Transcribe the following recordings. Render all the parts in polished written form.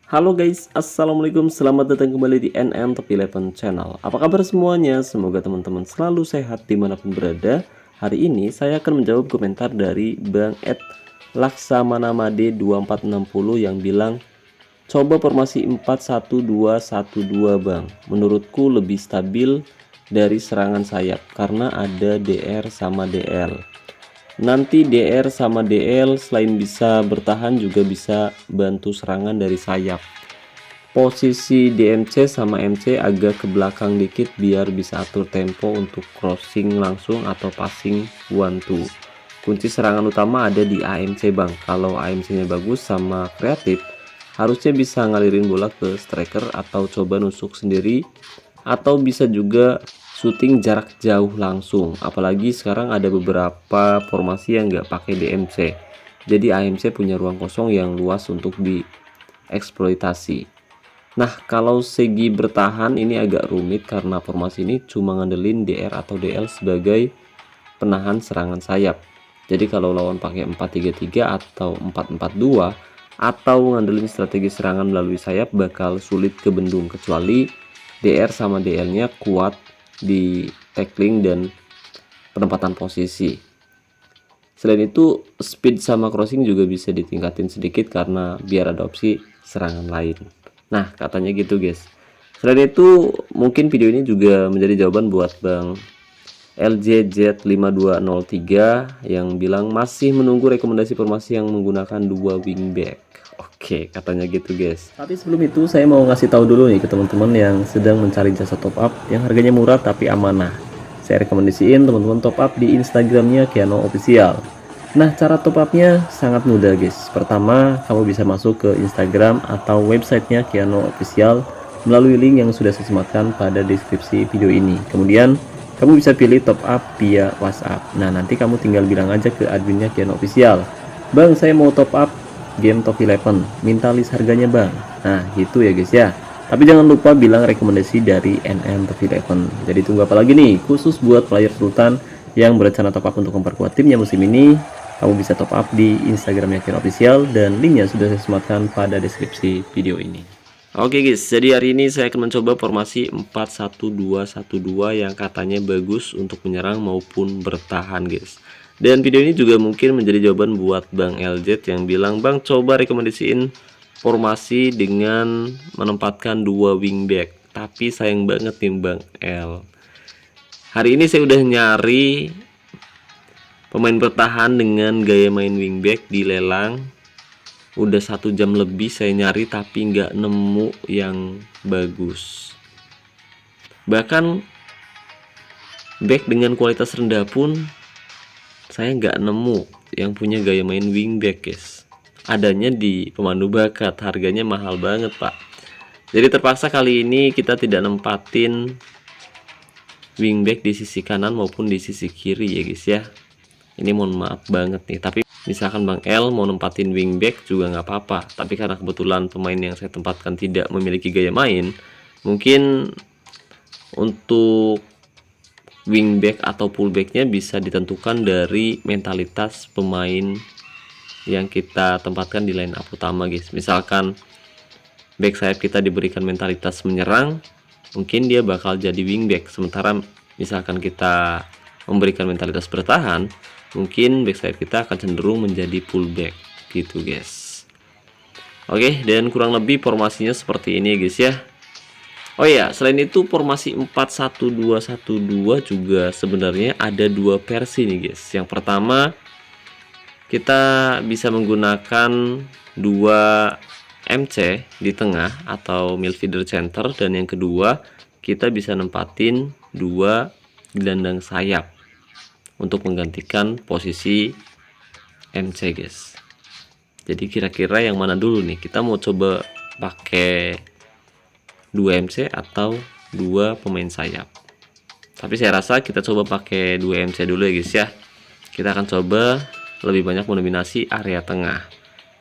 Halo guys, assalamualaikum, selamat datang kembali di NN Top 11 Channel. Apa kabar semuanya? Semoga teman-teman selalu sehat dimanapun berada. Hari ini saya akan menjawab komentar dari Bang Ed Laksamanamade 2460 yang bilang, coba formasi 4-1-2-1-2 Bang, menurutku lebih stabil dari serangan sayap karena ada DR sama DL. Nanti DR sama DL selain bisa bertahan juga bisa bantu serangan dari sayap. Posisi DMC sama MC agak ke belakang dikit biar bisa atur tempo untuk crossing langsung atau passing 1-2. Kunci serangan utama ada di AMC Bang. Kalau AMC nya bagus sama kreatif, harusnya bisa ngalirin bola ke striker atau coba nusuk sendiri, atau bisa juga shooting jarak jauh langsung. Apalagi sekarang ada beberapa formasi yang nggak pakai DMC, jadi AMC punya ruang kosong yang luas untuk dieksploitasi. Nah, kalau segi bertahan ini agak rumit karena formasi ini cuma ngandelin DR atau DL sebagai penahan serangan sayap. Jadi kalau lawan pakai 4-3-3 atau 4-4-2 atau ngandelin strategi serangan melalui sayap bakal sulit kebendung, kecuali DR sama DL nya kuat di tackling dan penempatan posisi. Selain itu, speed sama crossing juga bisa ditingkatin sedikit karena biar ada opsi serangan lain. Nah, katanya gitu guys. Selain itu, mungkin video ini juga menjadi jawaban buat Bang LJZ5203 yang bilang masih menunggu rekomendasi formasi yang menggunakan 2 wingback. Oke, katanya gitu guys. Tapi sebelum itu saya mau ngasih tahu dulu nih ke teman-teman yang sedang mencari jasa top up yang harganya murah tapi amanah. Saya rekomendasiin teman-teman top up di Instagramnya Kiano Official. Nah, cara top upnya sangat mudah guys. Pertama, kamu bisa masuk ke Instagram atau websitenya Kiano Official melalui link yang sudah saya sematkan pada deskripsi video ini. Kemudian kamu bisa pilih top up via WhatsApp. Nah, nanti kamu tinggal bilang aja ke adminnya Kiano Official, Bang, saya mau top up game top 11, minta list harganya Bang. Nah, gitu ya guys ya. Tapi jangan lupa bilang rekomendasi dari NN Top 11. Jadi tunggu apa lagi nih? Khusus buat player Sultan yang berencana top up untuk memperkuat timnya musim ini, kamu bisa top up di Instagramnya Kiano Official dan linknya sudah saya sematkan pada deskripsi video ini. Oke guys, jadi hari ini saya akan mencoba formasi 4-1-2-1-2 yang katanya bagus untuk menyerang maupun bertahan guys. Dan video ini juga mungkin menjadi jawaban buat Bang LZ yang bilang, Bang, coba rekomendasiin formasi dengan menempatkan 2 wingback. Tapi sayang banget nih Bang L. Hari ini saya udah nyari pemain bertahan dengan gaya main wingback di lelang. Udah 1 jam lebih saya nyari tapi nggak nemu yang bagus. Bahkan back dengan kualitas rendah pun saya nggak nemu yang punya gaya main wingback guys. Adanya di pemandu bakat, harganya mahal banget pak. Jadi terpaksa kali ini kita tidak nempatin wingback di sisi kanan maupun di sisi kiri ya guys ya. Ini mohon maaf banget nih, tapi misalkan Bang L mau nempatin wingback juga nggak apa-apa. Tapi karena kebetulan pemain yang saya tempatkan tidak memiliki gaya main, mungkin untuk wingback atau pullbacknya bisa ditentukan dari mentalitas pemain yang kita tempatkan di line up utama guys. Misalkan back sayap kita diberikan mentalitas menyerang, mungkin dia bakal jadi wingback. Sementara misalkan kita memberikan mentalitas bertahan, mungkin back sayap kita akan cenderung menjadi pullback gitu guys. Oke, dan kurang lebih formasinya seperti ini guys ya. Oh iya, selain itu formasi 4-1-2-1-2 juga sebenarnya ada 2 versi nih guys. Yang pertama, kita bisa menggunakan 2 MC di tengah atau midfielder center, dan yang kedua kita bisa nempatin 2 gelandang sayap untuk menggantikan posisi MC guys. Jadi kira-kira yang mana dulu nih? Kita mau coba pakai 2 MC atau 2 pemain sayap. Tapi saya rasa kita coba pakai 2 MC dulu ya guys ya. Kita akan coba lebih banyak mendominasi area tengah.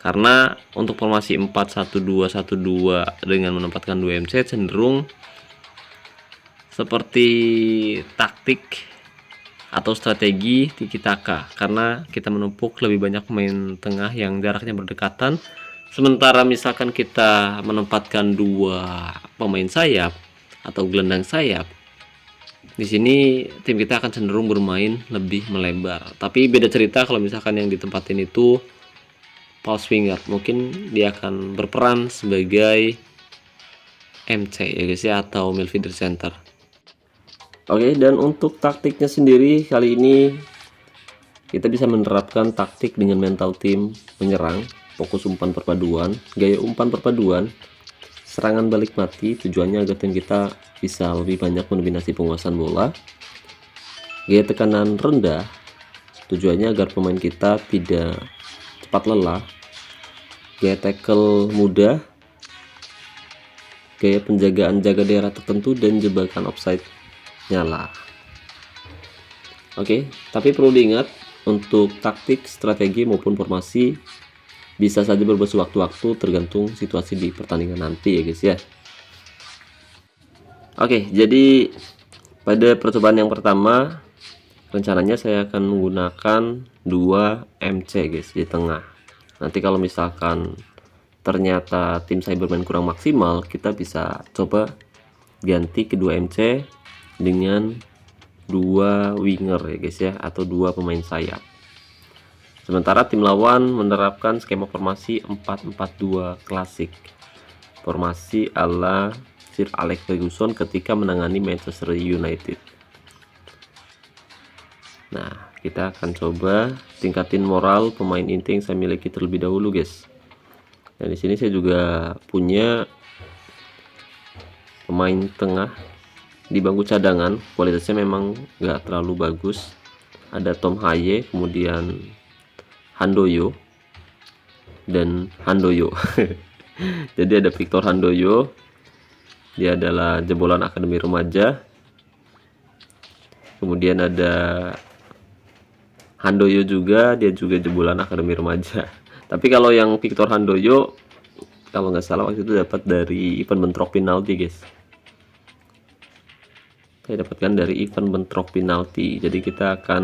Karena untuk formasi 4-1-2-1-2 dengan menempatkan 2 MC cenderung seperti taktik atau strategi tiki taka, karena kita menumpuk lebih banyak pemain tengah yang jaraknya berdekatan Sementara misalkan kita menempatkan dua pemain sayap atau gelandang sayap, di sini tim kita akan cenderung bermain lebih melebar. Tapi beda cerita kalau misalkan yang ditempatin itu false winger, mungkin dia akan berperan sebagai MC ya guys ya, atau midfielder center. Oke, dan untuk taktiknya sendiri kali ini kita bisa menerapkan taktik dengan mental tim menyerang, fokus umpan perpaduan, gaya umpan perpaduan, serangan balik mati, tujuannya agar tim kita bisa lebih banyak mendominasi penguasaan bola. Gaya tekanan rendah, tujuannya agar pemain kita tidak cepat lelah. Gaya tackle mudah, gaya penjagaan jaga daerah tertentu, dan jebakan offside nyala. Oke, tapi perlu diingat untuk taktik, strategi maupun formasi bisa saja berubah sewaktu-waktu tergantung situasi di pertandingan nanti ya guys ya. Oke, jadi pada percobaan yang pertama rencananya saya akan menggunakan 2 MC guys di tengah. Nanti kalau misalkan ternyata tim saya bermain kurang maksimal, kita bisa coba ganti kedua MC dengan 2 winger ya guys ya, atau 2 pemain sayap. Sementara tim lawan menerapkan skema formasi 4-4-2 klasik, formasi ala Sir Alex Ferguson ketika menangani Manchester United. Nah, kita akan coba tingkatin moral pemain inti yang saya miliki terlebih dahulu guys. Dan di sini saya juga punya pemain tengah di bangku cadangan, kualitasnya memang nggak terlalu bagus. Ada Tom Haye, kemudian Handoyo dan Handoyo. Jadi ada Victor Handoyo, dia adalah jebolan akademi remaja. Kemudian ada Handoyo juga, dia juga jebolan akademi remaja. Tapi kalau yang Victor Handoyo, kalau nggak salah waktu itu dapat dari event bentrok penalti guys. Saya dapatkan dari event bentrok penalti. Jadi kita akan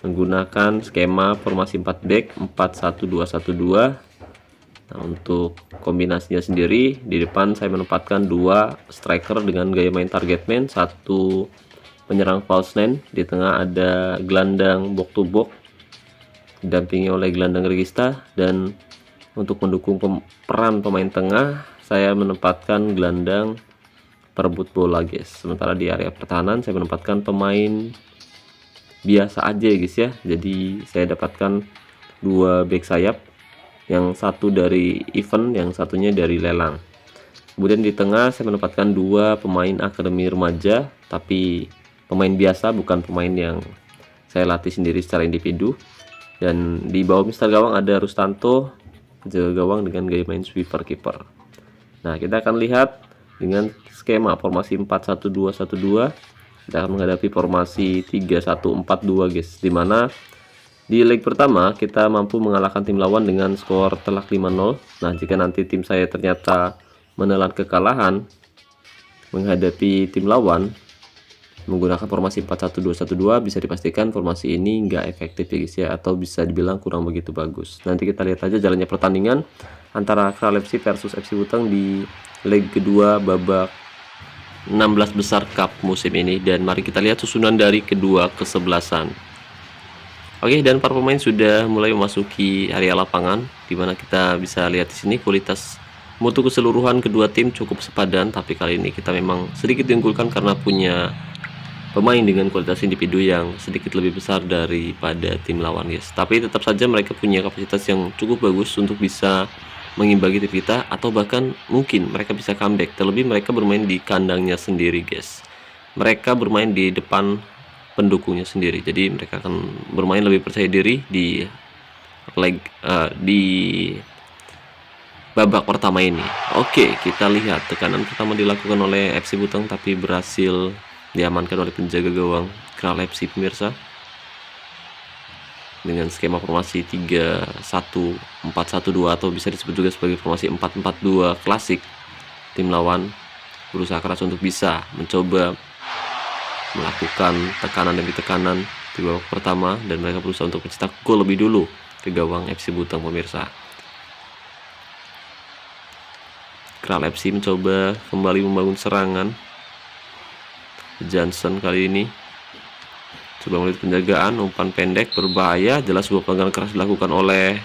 menggunakan skema formasi 4 back 4-1-2-1-2. Nah, untuk kombinasinya sendiri di depan saya menempatkan 2 striker dengan gaya main target man, 1 penyerang false nine, di tengah ada gelandang box to box didampingi oleh gelandang regista, dan untuk mendukung peran pemain tengah saya menempatkan gelandang perebut bola guys. Sementara di area pertahanan saya menempatkan pemain biasa aja guys ya. Jadi saya dapatkan 2 back sayap, yang satu dari event, yang satunya dari lelang. Kemudian di tengah saya menempatkan 2 pemain akademi remaja, tapi pemain biasa, bukan pemain yang saya latih sendiri secara individu. Dan di bawah Mister Gawang ada Rustanto, jaga gawang dengan gaya main sweeper keeper. Nah, kita akan lihat dengan skema formasi 4-1-2-1-2 kita akan menghadapi formasi 3-1-4-2 guys, dimana di leg pertama kita mampu mengalahkan tim lawan dengan skor telak 5-0. Nah, jika nanti tim saya ternyata menelan kekalahan menghadapi tim lawan menggunakan formasi 4-1-2-1-2, bisa dipastikan formasi ini nggak efektif ya guys ya, atau bisa dibilang kurang begitu bagus. Nanti kita lihat aja jalannya pertandingan antara Kral FC versus FC Buteng di leg kedua babak 16 besar Cup musim ini, dan mari kita lihat susunan dari kedua kesebelasan. Oke, dan para pemain sudah mulai memasuki area lapangan, dimana kita bisa lihat di sini kualitas mutu keseluruhan kedua tim cukup sepadan, tapi kali ini kita memang sedikit diunggulkan karena punya pemain dengan kualitas individu yang sedikit lebih besar daripada tim lawan guys. Tapi tetap saja mereka punya kapasitas yang cukup bagus untuk bisa mengimbangi tim kita, atau bahkan mungkin mereka bisa comeback. Terlebih mereka bermain di kandangnya sendiri guys. Mereka bermain di depan pendukungnya sendiri, jadi mereka akan bermain lebih percaya diri di di babak pertama ini. Oke, kita lihat tekanan pertama dilakukan oleh FC Buteng, tapi berhasil diamankan oleh penjaga gawang Kral FC pemirsa, dengan skema formasi 3-1-4-1-2 atau bisa disebut juga sebagai formasi 4-4-2 klasik. Tim lawan berusaha keras untuk bisa mencoba melakukan tekanan demi tekanan di babak pertama, dan mereka berusaha untuk mencetak gol lebih dulu ke gawang FC Buteng pemirsa. Kral FC mencoba kembali membangun serangan. Johnson kali ini coba melihat penjagaan, umpan pendek berbahaya, jelas sebuah pelanggaran keras dilakukan oleh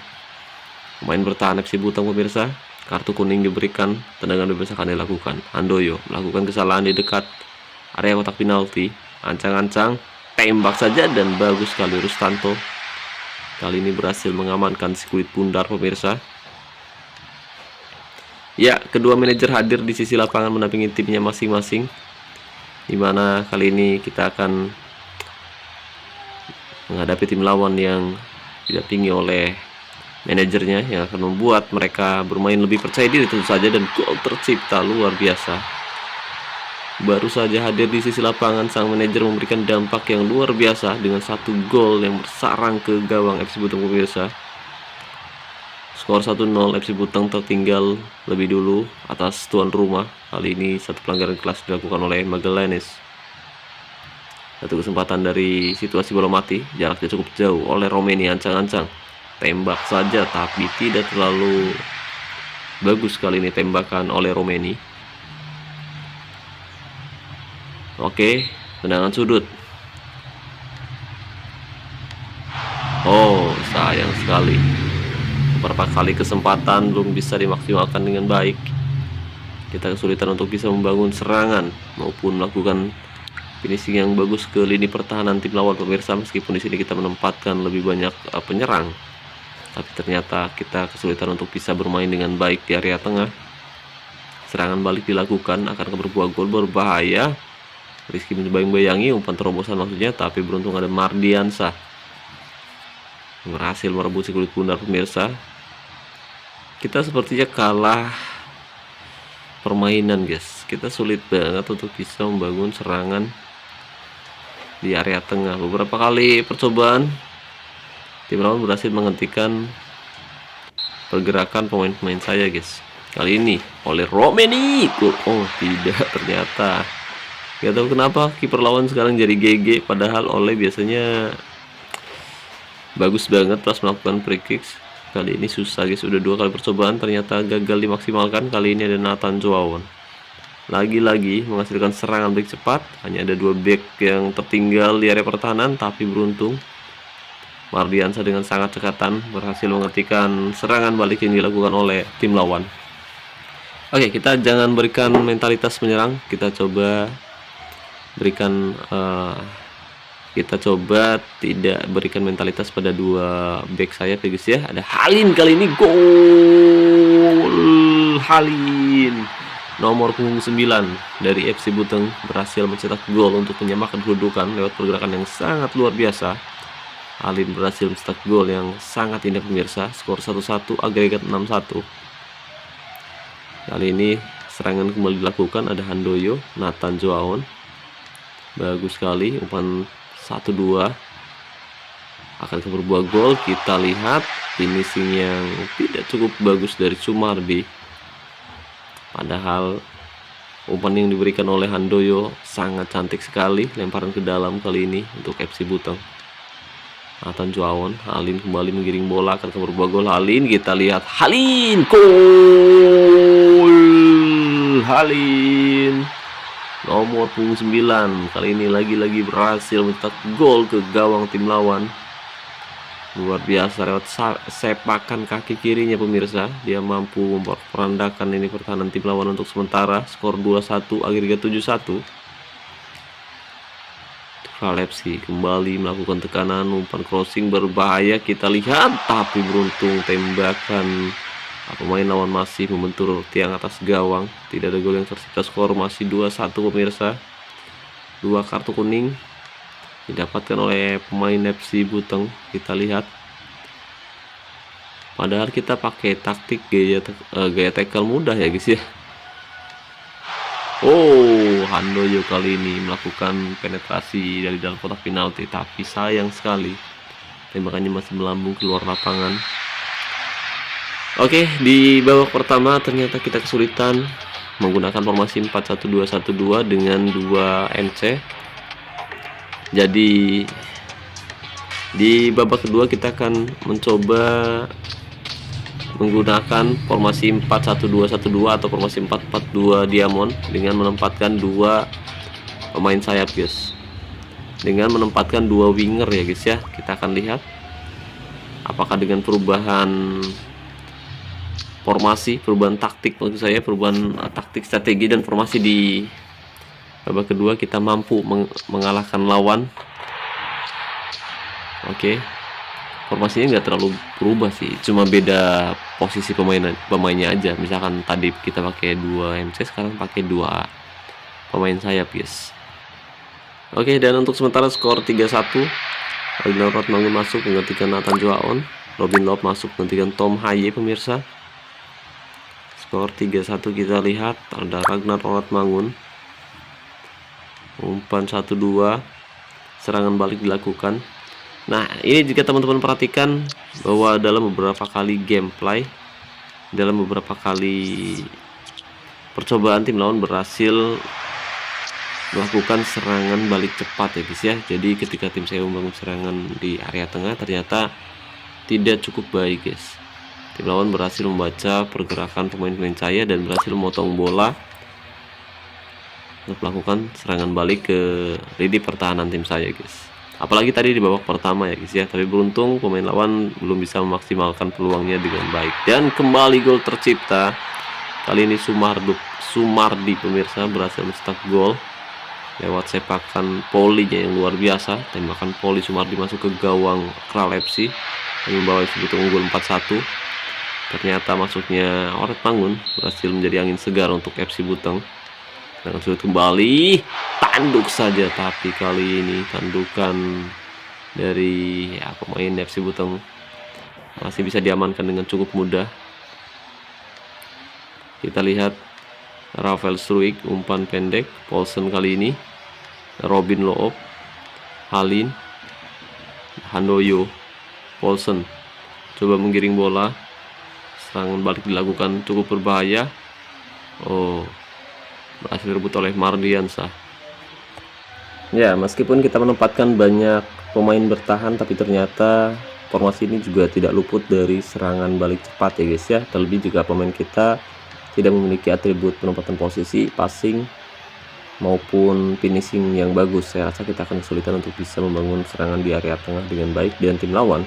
pemain bertahan FC Butang pemirsa. Kartu kuning diberikan, tendangan bebas akan dilakukan. Handoyo melakukan kesalahan di dekat area kotak penalti, ancang-ancang, tembak saja dan bagus sekali Rustanto. Kali ini berhasil mengamankan si kulit bundar pemirsa. Ya, kedua manajer hadir di sisi lapangan mendampingi timnya masing-masing. Dimana kali ini kita akan menghadapi tim lawan yang didampingi oleh manajernya yang akan membuat mereka bermain lebih percaya diri tentu saja, dan gol tercipta luar biasa. Baru saja hadir di sisi lapangan, sang manajer memberikan dampak yang luar biasa dengan satu gol yang bersarang ke gawang FC Butang pemirsa. Skor 1-0, FC Butang tertinggal lebih dulu atas tuan rumah. Kali ini satu pelanggaran keras dilakukan oleh Magallanes. Satu kesempatan dari situasi bola mati, jaraknya cukup jauh oleh Romeni, ancang-ancang. Tembak saja tapi tidak terlalu bagus kali ini tembakan oleh Romeni. Oke, tendangan sudut. Oh, sayang sekali. Beberapa kali kesempatan belum bisa dimaksimalkan dengan baik. Kita kesulitan untuk bisa membangun serangan maupun melakukan finishing yang bagus ke lini pertahanan tim lawan pemirsa. Meskipun di sini kita menempatkan lebih banyak penyerang, tapi ternyata kita kesulitan untuk bisa bermain dengan baik di area tengah. Serangan balik dilakukan, akan berbuah gol berbahaya. Rizky membayang-bayangi umpan terobosan maksudnya, tapi beruntung ada Mardiansah berhasil merebut si kulit bundar pemirsa. Kita sepertinya kalah permainan guys. Kita sulit banget untuk bisa membangun serangan di area tengah. Beberapa kali percobaan tim lawan berhasil menghentikan pergerakan pemain-pemain saya guys. Kali ini oleh Romeni. Oh tidak, ternyata gak tahu kenapa kiper lawan sekarang jadi GG, padahal oleh biasanya bagus banget pas melakukan free kicks. Kali ini susah guys, udah 2 kali percobaan ternyata gagal dimaksimalkan. Kali ini ada Nathan Joaon lagi-lagi menghasilkan serangan balik cepat. Hanya ada 2 back yang tertinggal di area pertahanan, tapi beruntung Mardiansah dengan sangat cekatan berhasil menghentikan serangan balik yang dilakukan oleh tim lawan. Oke, kita jangan berikan mentalitas menyerang, kita coba berikan kita coba tidak berikan mentalitas pada 2 back saya guys ya. Ada Halin kali ini, gol Halin nomor punggung 9 dari FC Butang berhasil mencetak gol untuk menyamakan kedudukan lewat pergerakan yang sangat luar biasa. Halin berhasil mencetak gol yang sangat indah pemirsa. Skor 1-1, agregat 6-1. Kali ini serangan kembali dilakukan, ada Handoyo, Nathan Joaon. Bagus sekali umpan 1-2 akan berbuah gol. Kita lihat finishing yang tidak cukup bagus dari Sumardi, padahal umpan yang diberikan oleh Handoyo sangat cantik sekali. Lemparan ke dalam kali ini untuk FC Butang. Nathan Joaon, Halin kembali menggiring bola, akan berbuah gol Halin. Kita lihat Halin, gol Halin nomor punggung 9 kali ini lagi-lagi berhasil mencetak gol ke gawang tim lawan. Luar biasa lewat sepakan kaki kirinya pemirsa. Dia mampu memperandakan ini pertahanan tim lawan untuk sementara. Skor 2-1, agregat 7-1. Kral FC kembali melakukan tekanan, umpan crossing berbahaya. Kita lihat, tapi beruntung tembakan pemain lawan masih membentur tiang atas gawang. Tidak ada gol yang tercipta. Skor masih 2-1 pemirsa. 2 kartu kuning didapatkan oleh pemain FC Butang. Kita lihat, padahal kita pakai taktik gaya tackle mudah ya guys ya. Oh, Handoyo kali ini melakukan penetrasi dari dalam kotak penalti, tapi sayang sekali tembakannya masih melambung keluar lapangan. Oke, di babak pertama ternyata kita kesulitan menggunakan formasi 4-1-2-1-2 dengan 2 MC. Jadi di babak kedua kita akan mencoba menggunakan formasi 4-1-2-1-2 atau formasi 4-4-2 diamond dengan menempatkan dua pemain sayap guys, dengan menempatkan dua winger ya guys ya. Kita akan lihat apakah dengan perubahan formasi, perubahan taktik maksud saya, perubahan taktik, strategi dan formasi di babak kedua kita mampu mengalahkan lawan. Oke, formasinya nggak terlalu berubah sih, cuma beda posisi pemainnya aja. Misalkan tadi kita pakai 2 MC, sekarang pakai 2 pemain sayap guys. Oke, dan untuk sementara skor 3-1. Ragnar Rotmangun masuk menggantikan Nathan Joaon, Robin Lop masuk menggantikan Tom Haye pemirsa. Skor 3-1 kita lihat ada Ragnar Rotmangun. Umpan 1-2, serangan balik dilakukan. Nah, ini jika teman-teman perhatikan bahwa dalam beberapa kali gameplay, dalam beberapa kali percobaan, tim lawan berhasil melakukan serangan balik cepat ya guys ya. Jadi ketika tim saya membangun serangan di area tengah ternyata tidak cukup baik guys. Tim lawan berhasil membaca pergerakan pemain-pemain saya dan berhasil memotong bola untuk melakukan serangan balik ke lini pertahanan tim saya guys. Apalagi tadi di babak pertama ya guys ya, tapi beruntung pemain lawan belum bisa memaksimalkan peluangnya dengan baik. Dan kembali gol tercipta. Kali ini Sumardi pemirsa berhasil mencetak gol lewat sepakan polinya yang luar biasa. Tembakan poli Sumardi masuk ke gawang Kral FC dan membawa FC Buteng unggul 4-1. Ternyata masuknya Rotmangun berhasil menjadi angin segar untuk FC Buteng. Dan sudah kembali tanduk saja, tapi kali ini tandukan dari pemain FC Buteng masih bisa diamankan dengan cukup mudah. Kita lihat Rafael Struik, umpan pendek, Paulsen kali ini, Robin Loop, Halin, Handoyo, Paulsen coba menggiring bola, serangan balik dilakukan cukup berbahaya. Oh, berhasil direbut oleh Mardiansah. Ya, meskipun kita menempatkan banyak pemain bertahan, tapi ternyata formasi ini juga tidak luput dari serangan balik cepat ya guys ya. Terlebih jika pemain kita tidak memiliki atribut penempatan posisi, passing maupun finishing yang bagus, saya rasa kita akan kesulitan untuk bisa membangun serangan di area tengah dengan baik. Dan tim lawan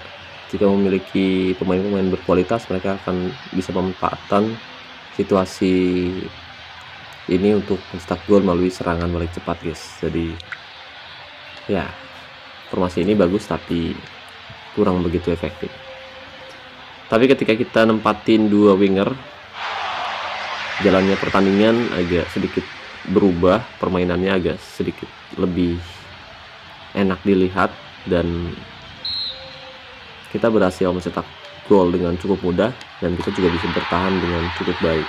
jika memiliki pemain-pemain berkualitas, mereka akan bisa memanfaatkan situasi ini untuk mencetak gol melalui serangan balik cepat guys. Jadi ya, formasi ini bagus tapi kurang begitu efektif. Tapi ketika kita nempatin dua winger, jalannya pertandingan agak sedikit berubah, permainannya agak sedikit lebih enak dilihat dan kita berhasil mencetak gol dengan cukup mudah dan kita juga bisa bertahan dengan cukup baik.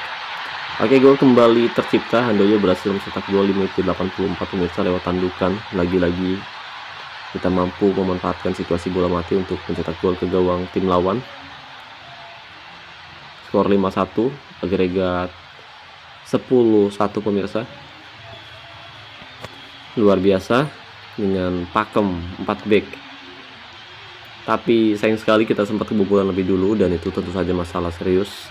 Oke, gol kembali tercipta. Handoyo berhasil mencetak gol di menit 84 pemirsa lewat tandukan. Lagi-lagi kita mampu memanfaatkan situasi bola mati untuk mencetak gol ke gawang tim lawan. Skor 5-1, agregat 10-1 pemirsa. Luar biasa dengan pakem 4 back. Tapi sayang sekali kita sempat kebobolan lebih dulu dan itu tentu saja masalah serius.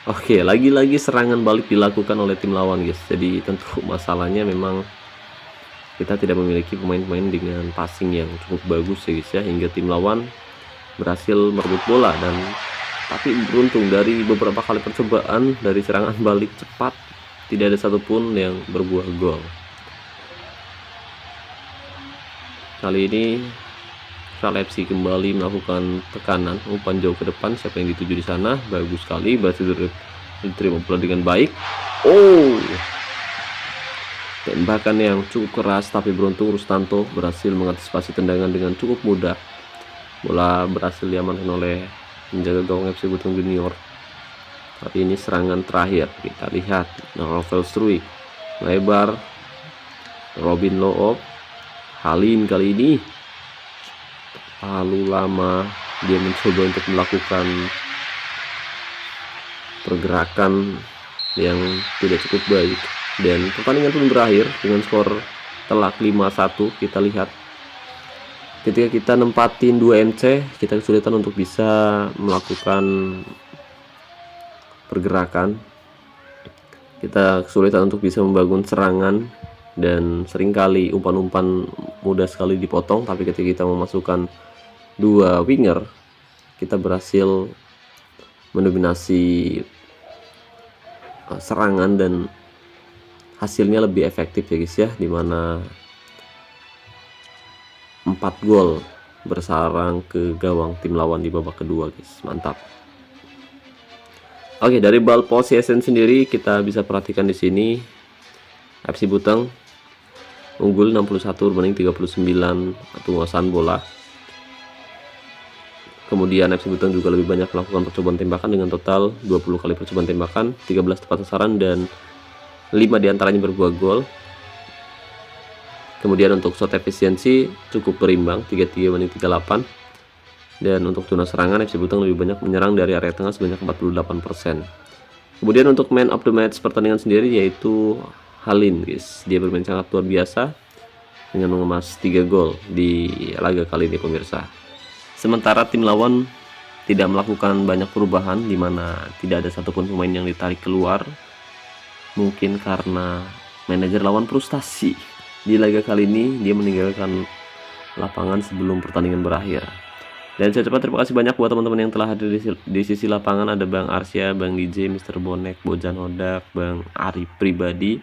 Oke, lagi-lagi serangan balik dilakukan oleh tim lawan guys. Jadi tentu masalahnya memang kita tidak memiliki pemain-pemain dengan passing yang cukup bagus ya guys ya, hingga tim lawan berhasil merebut bola. Dan tapi beruntung dari beberapa kali percobaan dari serangan balik cepat tidak ada satupun yang berbuah gol. Kali ini Kral FC kembali melakukan tekanan, umpan jauh ke depan. Siapa yang dituju di sana? Bagus sekali, berhasil diterima bola dengan baik. Oh, tembakan yang cukup keras, tapi beruntung Rustanto berhasil mengantisipasi tendangan dengan cukup mudah. Bola berhasil diamankan oleh penjaga gawang FC Buteng Junior. Tapi ini serangan terakhir, kita lihat Rafael Struik lebar, Robin Loop, Halin kali ini terlalu lama dia mencoba untuk melakukan pergerakan yang tidak cukup baik dan pertandingan pun berakhir dengan skor telak 5-1. Kita lihat ketika kita nempatin 2 MC, kita kesulitan untuk bisa melakukan pergerakan, kita kesulitan untuk bisa membangun serangan, dan seringkali umpan-umpan mudah sekali dipotong. Tapi ketika kita memasukkan 2 winger, kita berhasil mendominasi serangan dan hasilnya lebih efektif ya guys ya, dimana 4 gol bersarang ke gawang tim lawan di babak kedua guys. Mantap. Oke, dari ball possession sendiri kita bisa perhatikan di sini FC Buteng unggul 61 berbanding 39 penguasaan bola. Kemudian FC Buteng juga lebih banyak melakukan percobaan tembakan dengan total 20 kali percobaan tembakan, 13 tepat sasaran, dan 5 diantaranya berbuah gol. Kemudian untuk shot efisiensi cukup berimbang, 33 banding 38. Dan untuk zona serangan FC Buteng lebih banyak menyerang dari area tengah sebanyak 48%. Kemudian untuk man of the match pertandingan sendiri yaitu Halin guys. Dia bermain sangat luar biasa dengan mengemas 3 gol di laga kali ini pemirsa. Sementara tim lawan tidak melakukan banyak perubahan, di mana tidak ada satupun pemain yang ditarik keluar. Mungkin karena manajer lawan frustasi. Di laga kali ini dia meninggalkan lapangan sebelum pertandingan berakhir. Dan saya ucapkan terima kasih banyak buat teman-teman yang telah hadir di sisi lapangan. Ada Bang Arsya, Bang DJ, Mr. Bonek, Bojan Hodak, Bang Ari Pribadi,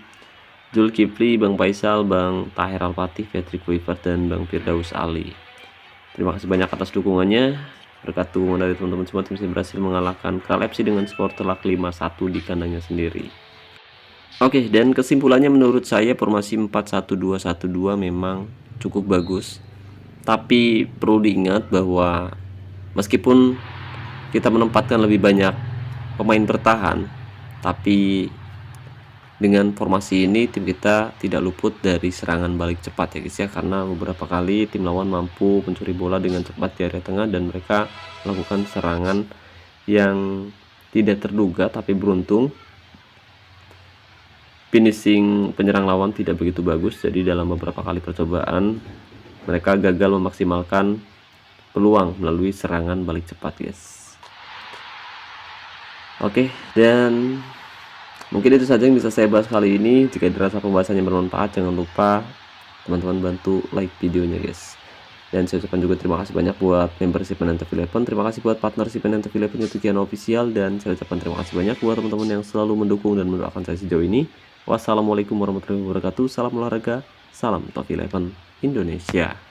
Zulkifli, Bang Faisal, Bang Tahir Alpati, Patrick Weaver, dan Bang Firdaus Ali. Terima kasih banyak atas dukungannya. Berkat dukungan dari teman-teman semua, tim berhasil mengalahkan Kral FC dengan skor telak 5-1 di kandangnya sendiri. Oke, dan kesimpulannya menurut saya formasi 4-1-2-1-2 memang cukup bagus. Tapi perlu diingat bahwa meskipun kita menempatkan lebih banyak pemain bertahan, tapi dengan formasi ini tim kita tidak luput dari serangan balik cepat ya guys ya, karena beberapa kali tim lawan mampu mencuri bola dengan cepat di area tengah dan mereka melakukan serangan yang tidak terduga tapi beruntung. Finishing penyerang lawan tidak begitu bagus, jadi dalam beberapa kali percobaan mereka gagal memaksimalkan peluang melalui serangan balik cepat guys. Oke, dan mungkin itu saja yang bisa saya bahas kali ini. Jika dirasa pembahasannya bermanfaat, jangan lupa teman-teman bantu like videonya guys. Dan saya ucapkan juga terima kasih banyak buat membership Penantep Eleven, terima kasih buat partnership Penantep Eleven YouTube channel official, dan saya ucapkan terima kasih banyak buat teman-teman yang selalu mendukung dan mendoakan saya sejauh ini. Wassalamualaikum warahmatullahi wabarakatuh. Salam olahraga, salam Top 11 Indonesia.